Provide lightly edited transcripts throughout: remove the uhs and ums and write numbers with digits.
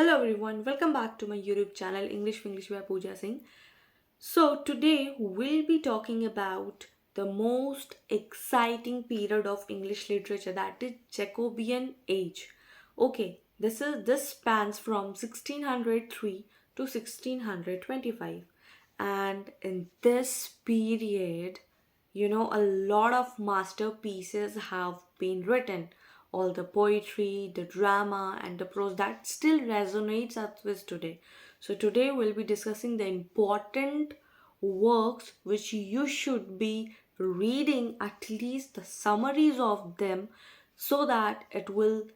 Hello everyone, welcome back to my YouTube channel English by Pooja Singh. So today we'll be talking about the most exciting period of English literature, that is Jacobean Age. Okay, this spans from 1603 to 1625, and in this period, a lot of masterpieces have been written. All the poetry, the drama, and the prose that still resonates us with today. So, today we'll be discussing the important works which you should be reading, at least the summaries of them, so that it will,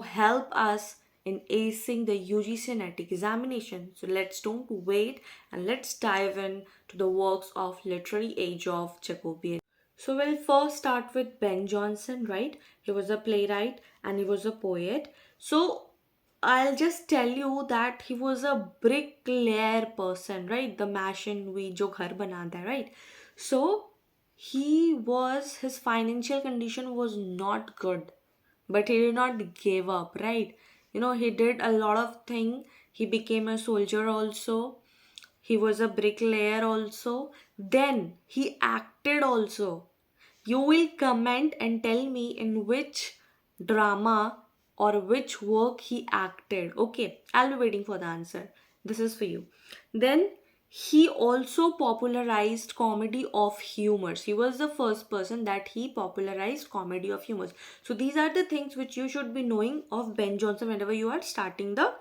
help us in acing the UGC NET examination. So let's don't wait and let's dive in to the works of literary age of Jacobean. So we'll first start with Ben Jonson, right? He was a playwright and he was a poet. So I'll just tell you that he was a bricklayer person, right? The machine we jo ghar banata hai, right? So his financial condition was not good, but he did not give up, right? He did a lot of things. He became a soldier also. He was a bricklayer also. Then he acted also. You will comment and tell me in which drama or which work he acted. Okay, I'll be waiting for the answer. This is for you. Then he also popularized comedy of humors. He was the first person that he popularized comedy of humors. So these are the things which you should be knowing of Ben Jonson whenever you are starting the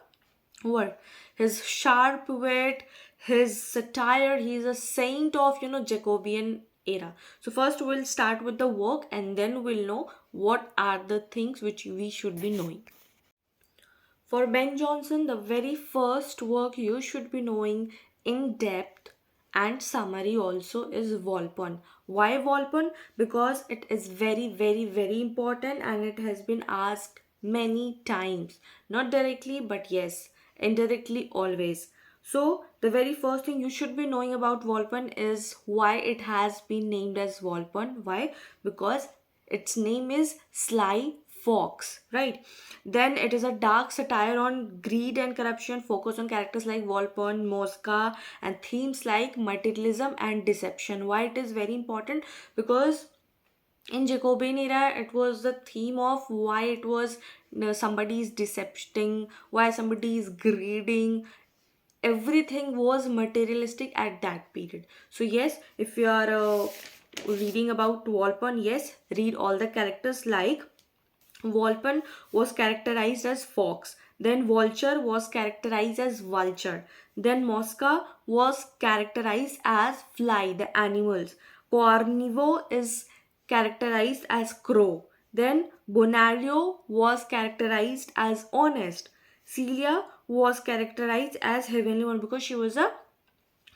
work. His sharp wit, his satire, he's a saint of Jacobean era. So first we'll start with the work and then we'll know what are the things which we should be knowing. For Ben Jonson, the very first work you should be knowing in depth and summary also is Volpone. Why Volpone? Because it is very important and it has been asked many times. Not directly, but yes, indirectly always. So the very first thing you should be knowing about Volpone is why it has been named as Volpone. Why? Because its name is Sly Fox, right? Then it is a dark satire on greed and corruption, focus on characters like Volpone, Mosca, and themes like materialism and deception. Why it is very important? Because in Jacobean era, it was the theme of why it was somebody is decepting, why somebody is greeding. Everything was materialistic at that period. So yes, if you are reading about Volpone, yes, read all the characters. Like Volpone was characterized as fox, then Vulture was characterized as vulture, then Mosca was characterized as fly, the animals. Cornevo is characterized as crow. Then Bonario was characterized as honest. Celia was characterized as heavenly one because she was a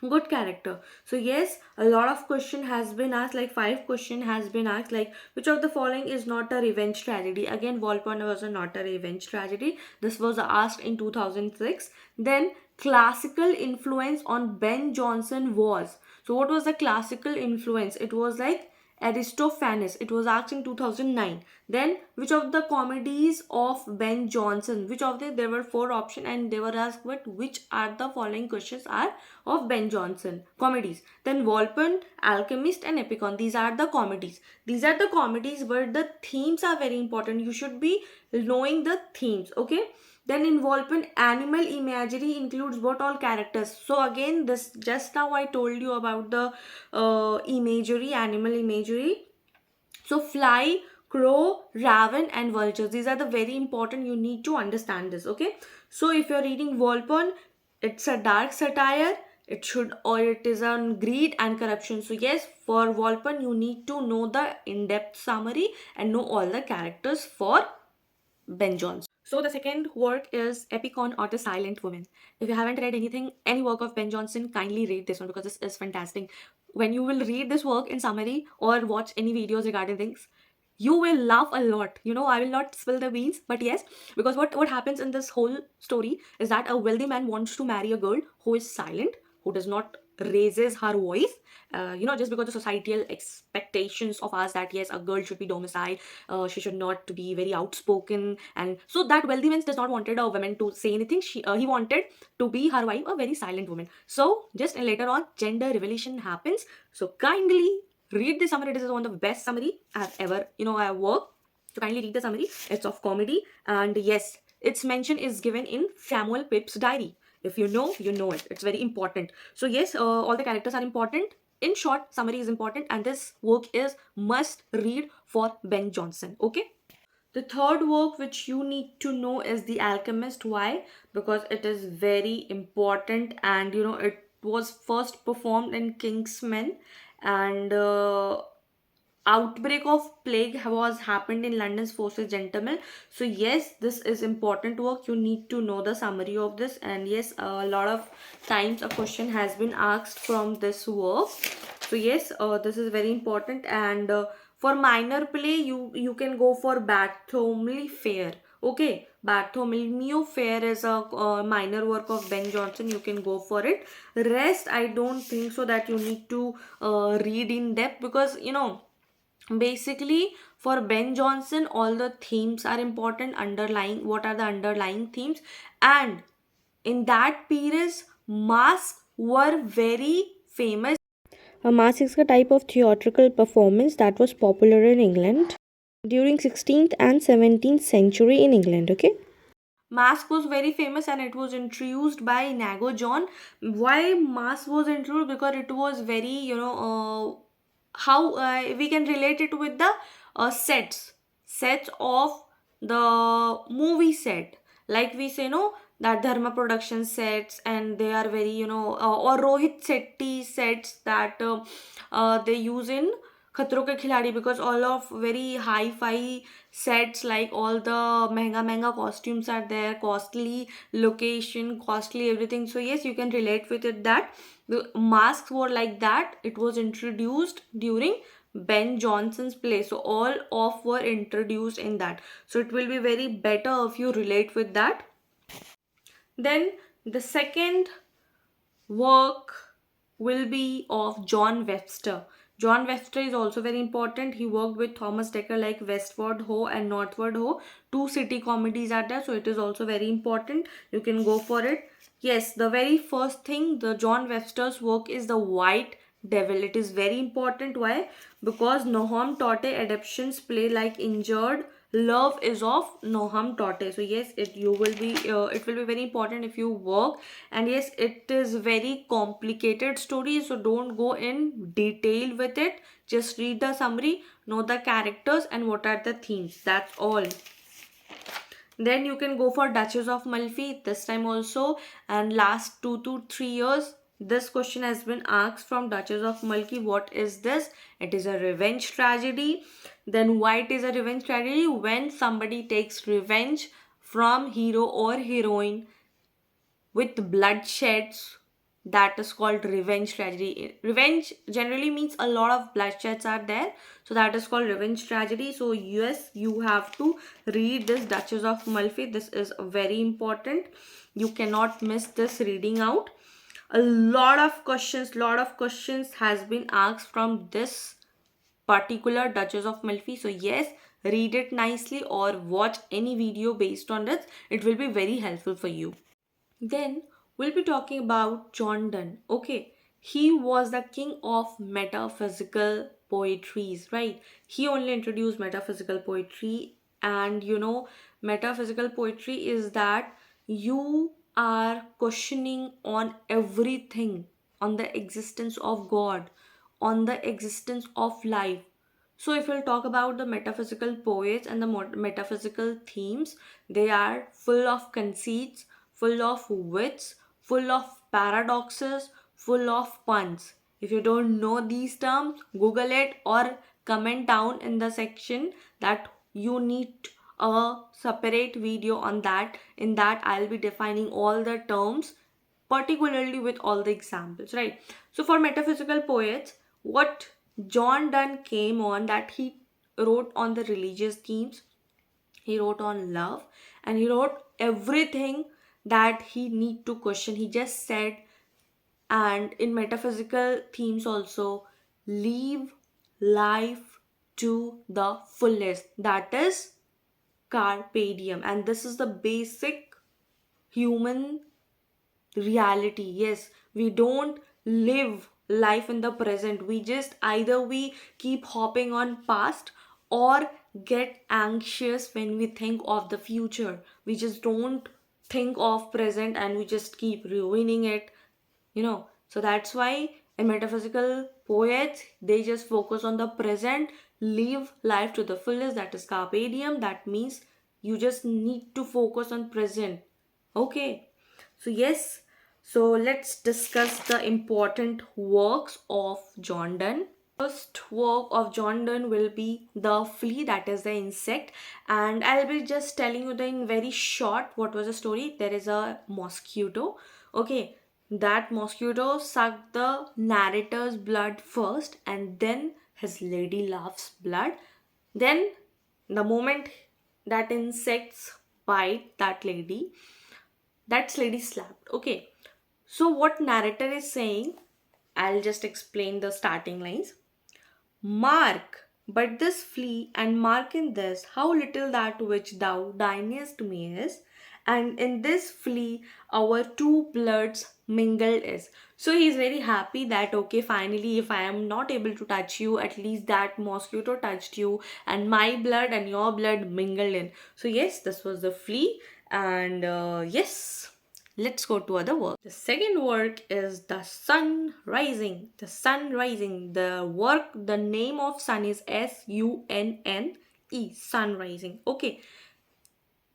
good character. So yes, a lot of question has been asked, like 5 question has been asked, like which of the following is not a revenge tragedy. Again, Volpone was not a revenge tragedy. This was asked in 2006. Then classical influence on Ben Jonson was, so what was the classical influence? It was like Aristophanes. It was asked in 2009. Then which of the comedies of Ben Jonson, which of the, there were 4 options and they were asked, but which are the following questions are of Ben Jonson comedies? Then Volpone, Alchemist, and Epicon. These are the comedies. These are the comedies, but the themes are very important. You should be knowing the themes. Okay. Then in Volpone, animal imagery includes what all characters? So again, this just now I told you about the imagery, animal imagery. So fly, crow, raven, and vultures. These are the very important. You need to understand this. Okay. So if you're reading Volpone, it's a dark satire. It should, or it is on greed and corruption. So yes, for Volpone, you need to know the in-depth summary and know all the characters for Ben Jonson. So the second work is Epicon or the Silent Woman. If you haven't read any work of Ben Jonson, kindly read this one because this is fantastic. When you will read this work in summary or watch any videos regarding things, you will laugh a lot. I will not spill the beans, but yes, because what happens in this whole story is that a wealthy man wants to marry a girl who is silent, who does not raises her voice, just because the societal expectations of us that yes, a girl should be domiciled, she should not be very outspoken, and so that wealthy man does not wanted a woman to say anything. He wanted to be her wife a very silent woman. So just later on, gender revelation happens. So kindly read the summary. This is one of the best summary I've ever I have worked. So kindly read the summary. It's of comedy, and yes, its mention is given in Samuel Pepys' diary. If you know, you know it. It's very important. So yes, all the characters are important. In short, summary is important, and this work is must read for Ben Jonson. Okay. The third work which you need to know is The Alchemist. Why? Because it is very important, and it was first performed in Kingsman, and outbreak of plague was happened in London's forces, gentlemen. So yes, this is important work. You need to know the summary of this, and yes, a lot of times a question has been asked from this work. So yes, this is very important, and for minor play, you can go for Bartholomew Fair. Okay, Bartholomew Fair is a minor work of Ben Jonson. You can go for it. Rest, I don't think so that you need to read in depth, because basically for Ben Jonson all the themes are important. Underlying, what are the underlying themes, and in that period masks were very famous. A mask is a type of theatrical performance that was popular in England during 16th and 17th century in England. Okay, mask was very famous, and it was introduced by Nago John. Why mask was introduced? Because it was very how we can relate it with the sets of the movie set, like we say no, that Dharma production sets, and they are very or Rohit Sethi sets that they use in Khatro Ke Khiladi, because all of very hi-fi sets, like all the mehanga costumes are there, costly location, costly everything. So yes, you can relate with it that the masks were like that. It was introduced during Ben Jonson's play. So all of were introduced in that. So it will be very better if you relate with that. Then the second work will be of John Webster. John Webster is also very important. He worked with Thomas Dekker, like Westward Ho and Northward Ho. Two city comedies are there, so it is also very important. You can go for it. Yes, the very first thing, the John Webster's work is The White Devil. It is very important. Why? Because Noam Totte adaptations play like Injured Love is of Noam Totte. So yes, it will be very important if you work. And yes, it is very complicated story, so don't go in detail with it. Just read the summary, know the characters and what are the themes. That's all. Then you can go for Duchess of Malfi this time also, and last 2 to 3 years this question has been asked from Duchess of Malfi. What is this? It is a revenge tragedy. Then why it is a revenge tragedy? When somebody takes revenge from hero or heroine with bloodsheds, that is called revenge tragedy. Revenge generally means a lot of bloodsheds are there, so that is called revenge tragedy. So yes, you have to read this Duchess of Malfi. This is very important. You cannot miss this reading out. A lot of questions has been asked from this particular Duchess of Malfi. So yes, read it nicely or watch any video based on this. It will be very helpful for you. Then we'll be talking about John Donne. Okay, he was the king of metaphysical poetries, right? He only introduced metaphysical poetry, and metaphysical poetry is that you are questioning on everything, on the existence of God, on the existence of life. So, if we'll talk about the metaphysical poets and the metaphysical themes, they are full of conceits, full of wits, full of paradoxes, full of puns. If you don't know these terms, Google it or comment down in the section that you need a separate video on that. In that, I'll be defining all the terms, particularly with all the examples, right? So, for metaphysical poets, what John Donne came on, that he wrote on the religious themes, he wrote on love, and he wrote everything that he need to question. He just said and in metaphysical themes also, live life to the fullest. That is carpe diem, and this is the basic human reality. Yes, we don't live life in the present. We just either we keep hopping on past or get anxious when we think of the future. We just don't think of present and we just keep ruining it, so that's why in metaphysical poets they just focus on the present, live life to the fullest. That is carpe diem. That means you just need to focus on present. Okay, so yes, so let's discuss the important works of John Donne. First work of John Donne will be the flea, that is the insect, and I'll be just telling you the in very short what was the story. There is a mosquito. Okay, that mosquito sucked the narrator's blood first, and then his lady love's blood. Then, the moment that insects bite that lady slapped. Okay, so what narrator is saying? I'll just explain the starting lines. Mark, but this flea, and mark in this, how little that which thou deignest me is, and in this flea our two bloods mingled is. So he's very happy that okay, finally, if I am not able to touch you, at least that mosquito touched you, and my blood and your blood mingled in. So yes, this was the flea, and yes. Let's go to other work. The second work is the sun rising. The sun rising. The work, the name of sun is Sunne. Sun rising. Okay.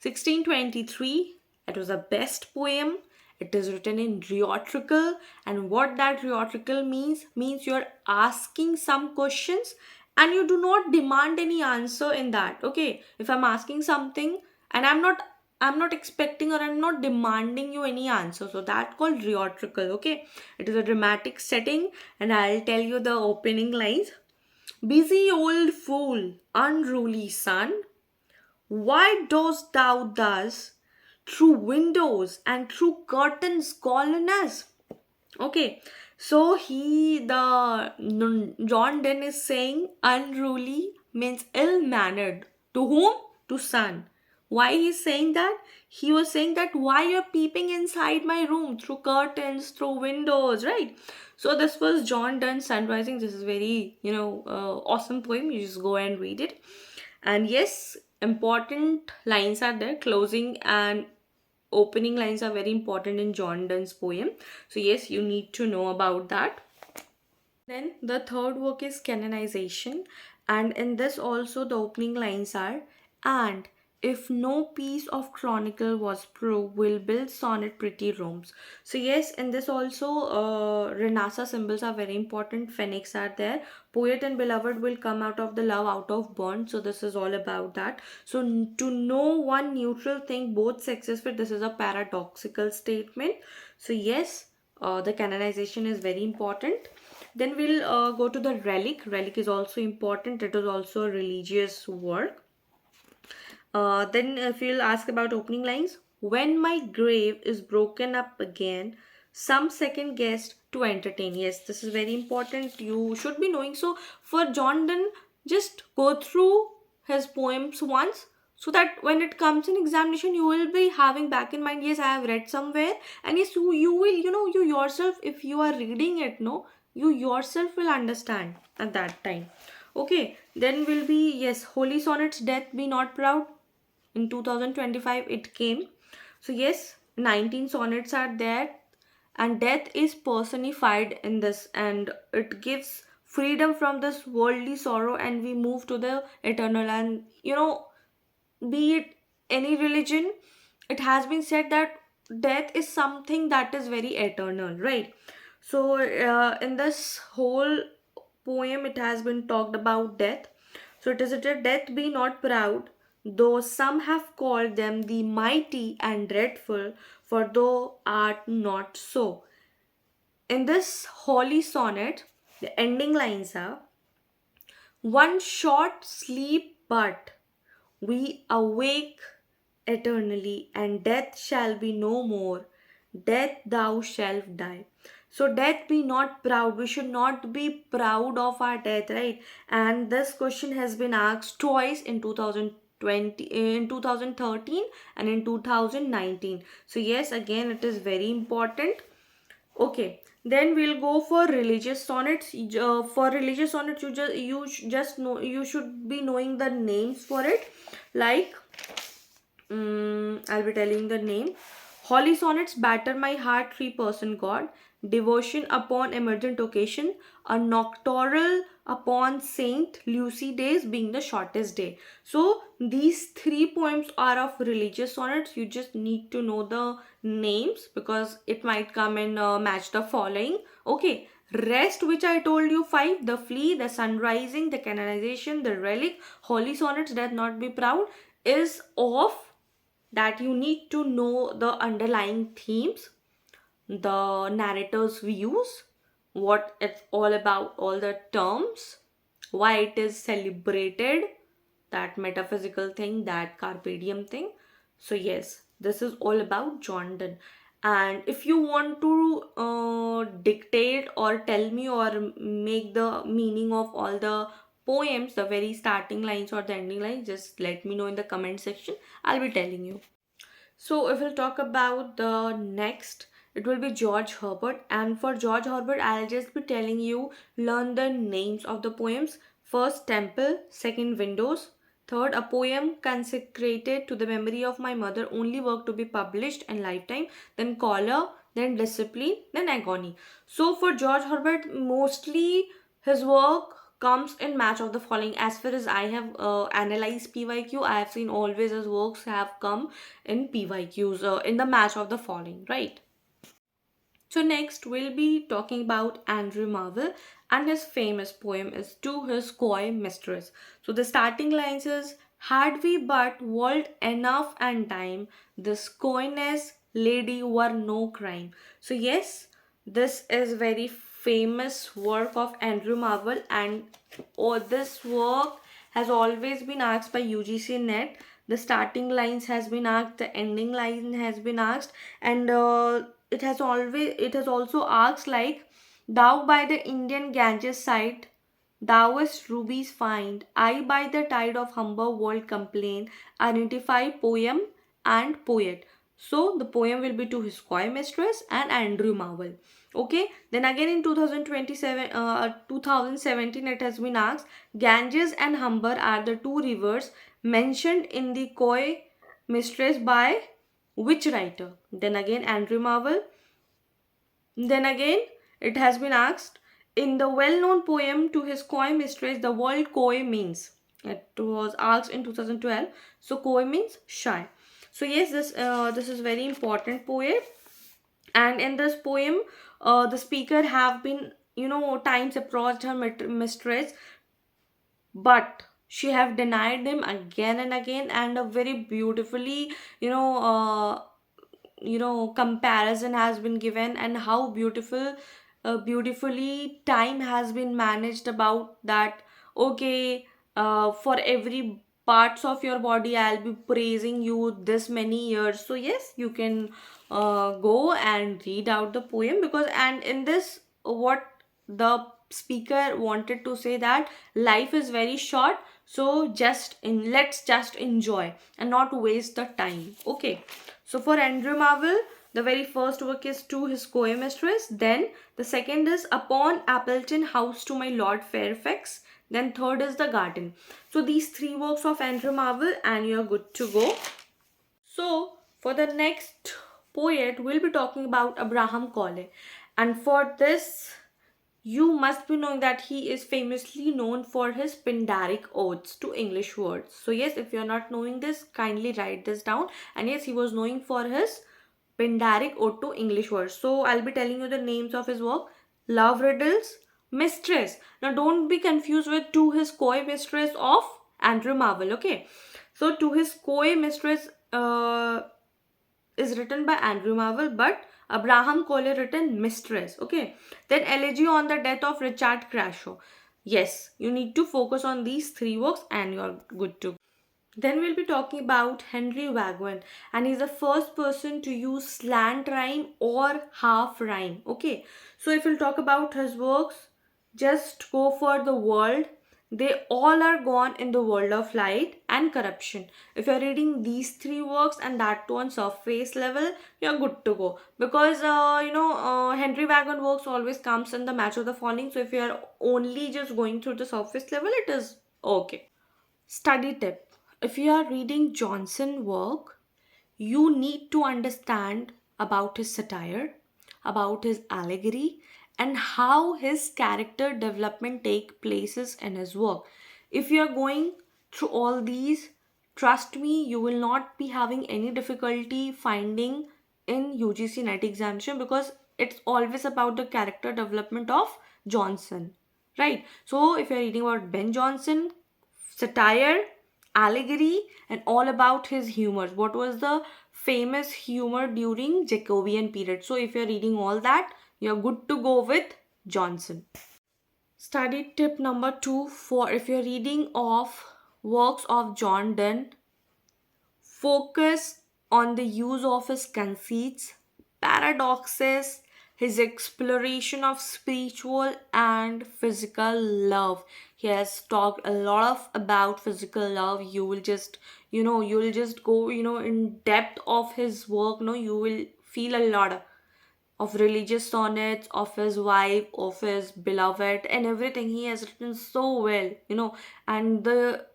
1623. It was the best poem. It is written in rhetorical, and what that rhetorical means you're asking some questions and you do not demand any answer in that. Okay, if I'm asking something and I'm not expecting or I'm not demanding you any answer, so that called rhetorical. Okay, it is a dramatic setting, and I'll tell you the opening lines. Busy old fool, unruly son, why dost thou thus through windows and through curtains call on us? Okay, so John Donne is saying unruly means ill-mannered. To whom? To son. Why he's saying that? He was saying that why you're peeping inside my room through curtains, through windows, right? So this was John Donne's Sun Rising. This is very, awesome poem. You just go and read it. And yes, important lines are there. Closing and opening lines are very important in John Donne's poem. So yes, you need to know about that. Then the third work is canonization, and in this also the opening lines are, and if no piece of chronicle was proved, will build sonnet pretty rooms. So yes, in this also Renassa symbols are very important. Phoenix are there. Poet and beloved will come out of the love, out of bond. So this is all about that. So to know one neutral thing, both sexes fit. This is a paradoxical statement. So yes, the canonization is very important. Then we'll go to the relic. Relic is also important. It is also a religious work. Then if you'll ask about opening lines, when my grave is broken up again, some second guest to entertain. Yes, this is very important. You should be knowing. So for John Donne, just go through his poems once, so that when it comes in examination you will be having back in mind, yes, I have read somewhere, and yes, you will, you yourself, if you are reading it, no, you yourself will understand at that time. Okay, then will be, yes, Holy Sonnets, Death Be Not Proud. In 2025 it came. So yes, 19 sonnets are there, and death is personified in this, and it gives freedom from this worldly sorrow, and we move to the eternal. And be it any religion, it has been said that death is something that is very eternal, right? So in this whole poem it has been talked about death. So it is written, death be not proud, though some have called them the mighty and dreadful, for thou art not so. In this holy sonnet, the ending lines are, one short sleep but we awake eternally, and death shall be no more. Death thou shalt die. So death be not proud. We should not be proud of our death, right? And this question has been asked twice in 2020, in 2013 and in 2019. So yes, again it is very important. Okay, then we'll go for religious sonnets. For religious sonnets, just know, you should be knowing the names for it. Like, I'll be telling the name. Holy sonnets batter my heart, 3% God. Devotion upon emergent occasion. A nocturnal upon Saint Lucy days being the shortest day. So these three poems are of religious sonnets. You just need to know the names because it might come and match the following. Okay. Rest, which I told you, 5, the flea, the sun rising, the canonization, the relic, holy sonnets, death not be proud, is of that you need to know the underlying themes, the narrator's views, what it's all about, all the terms, why it is celebrated, that metaphysical thing, that carpe diem thing. So yes, this is all about John Donne. And if you want to dictate or tell me or make the meaning of all the poems, the very starting lines or the ending lines, just let me know in the comment section. I'll be telling you. So if we'll talk about the next, it will be George Herbert. And for George Herbert, I'll just be telling you, learn the names of the poems. First, Temple. Second, Windows. Third, a poem consecrated to the memory of my mother, only work to be published in lifetime. Then Collar, then Discipline, then Agony. So for George Herbert, mostly his work comes in match of the following. As far as I have analyzed PYQ, I have seen always his works have come in PYQs, in the match of the following, right? So next we'll be talking about Andrew Marvell, and his famous poem is To His Coy Mistress. So the starting lines is, had we but world enough and time, this coyness lady were no crime. So yes, this is very famous work of Andrew Marvell, and this work has always been asked by UGC NET. The starting lines has been asked, the ending line has been asked, and it has also asked like, thou by the Indian Ganges side thouest rubies find, I by the tide of humber world complain, identify poem and poet. So the poem will be To His Coy Mistress and Andrew Marvell. Okay, then again in 2017 it has been asked, Ganges and Humber are the two rivers mentioned in the Coy Mistress by which writer? Then again Andrew Marvell. Then again it has been asked, in the well-known poem To His Coy Mistress, the word coy means. It was asked in 2012. So coy means shy. So yes, this is very important poem. And in this poem, the speaker have been, times approached her mistress, but she have denied him again and again, and a very beautifully, comparison has been given, and how beautifully time has been managed about that. Okay, for every parts of your body I'll be praising you this many years. So yes, you can go and read out the poem, because and in this, what the speaker wanted to say, that life is very short, so let's just enjoy and not waste the time. Okay, so for Andrew Marvell, the very first work is To His Coy Mistress. Then the second is Upon Appleton House to My Lord Fairfax. Then third is The Garden. So these three works of Andrew Marvell, and you're good to go. So for the next poet, we'll be talking about Abraham Cowley. And for this, you must be knowing that he is famously known for his Pindaric odes to English words. So yes, if you're not knowing this, kindly write this down. And yes, he was known for his Pindaric ode to English words. So I'll be telling you the names of his work. Love Riddles, Mistress. Now don't be confused with To His Coy Mistress of Andrew Marvell. Okay, so To His Coy Mistress is written by Andrew Marvell, but Abraham Cowley written Mistress. Okay, then Elegy on the Death of Richard Crashaw. Yes, you need to focus on these three works and you're good to go. Then we'll be talking about Henry Vaughan, and he's the first person to use slant rhyme or half rhyme. Okay, so if we'll talk about his works, just go for the world. They all are gone in the world of light and corruption. If you're reading these three works and that too on surface level, you're good to go. Because Henry Vaughan works always comes in the match of the following. So if you're only just going through the surface level, it is okay. Study tip. If you are reading Jonson work, you need to understand about his satire, about his allegory, and how his character development take places in his work. If you are going through all these, trust me, you will not be having any difficulty finding in UGC NET examination, because it's always about the character development of Jonson. Right? So if you're reading about Ben Jonson, satire, allegory, and all about his humors. What was the famous humor during Jacobean period? So if you're reading all that, you're good to go with Jonson. Study tip number 2, for if you're reading of works of John Donne, focus on the use of his conceits, paradoxes, his exploration of spiritual and physical love. He has talked a lot of about physical love. You will just go, in depth of his work. No, you will feel a lot of religious sonnets of his wife, of his beloved, and everything. He has written so well. And the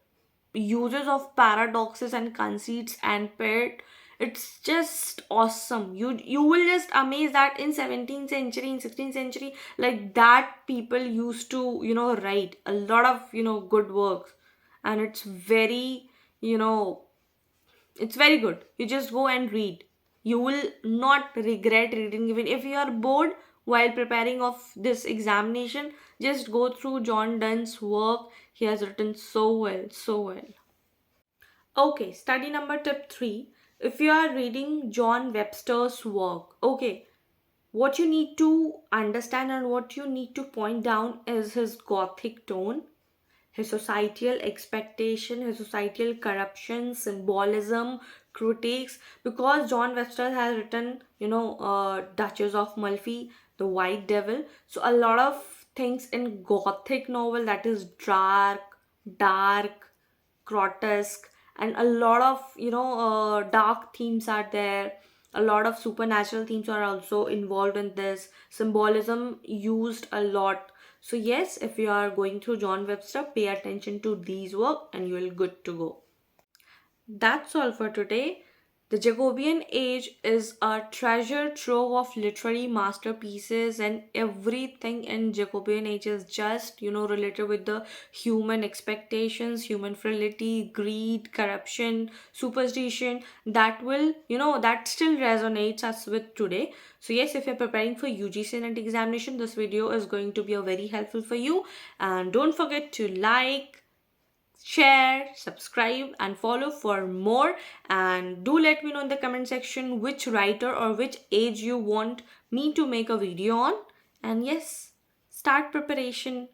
uses of paradoxes and conceits and paired, it's just awesome. You will just amaze that in 17th century, in 16th century, like that people used to write a lot of good works. And you know it's very good. You just go and read. You will not regret reading. Even if you are bored while preparing of this examination, just go through John Donne's work. He has written so well, so well. Okay, study number tip 3. If you are reading John Webster's work, okay, what you need to understand and what you need to point down is his gothic tone, his societal expectation, his societal corruption, symbolism, critiques. Because John Webster has written, Duchess of Malfi, The White Devil. So a lot of things in Gothic novel, that is dark, grotesque, and a lot of dark themes are there. A lot of supernatural themes are also involved in this. Symbolism used a lot. So yes, if you are going through John Webster, pay attention to these work and you will good to go. That's all for today. The Jacobean Age is a treasure trove of literary masterpieces, and everything in Jacobean Age is just, related with the human expectations, human frailty, greed, corruption, superstition, that will, that still resonates us with today. So yes, if you're preparing for UGC NET examination, this video is going to be a very helpful for you. And don't forget to like, share, subscribe, and follow for more. And do let me know in the comment section which writer or which age you want me to make a video on. And yes, start preparation.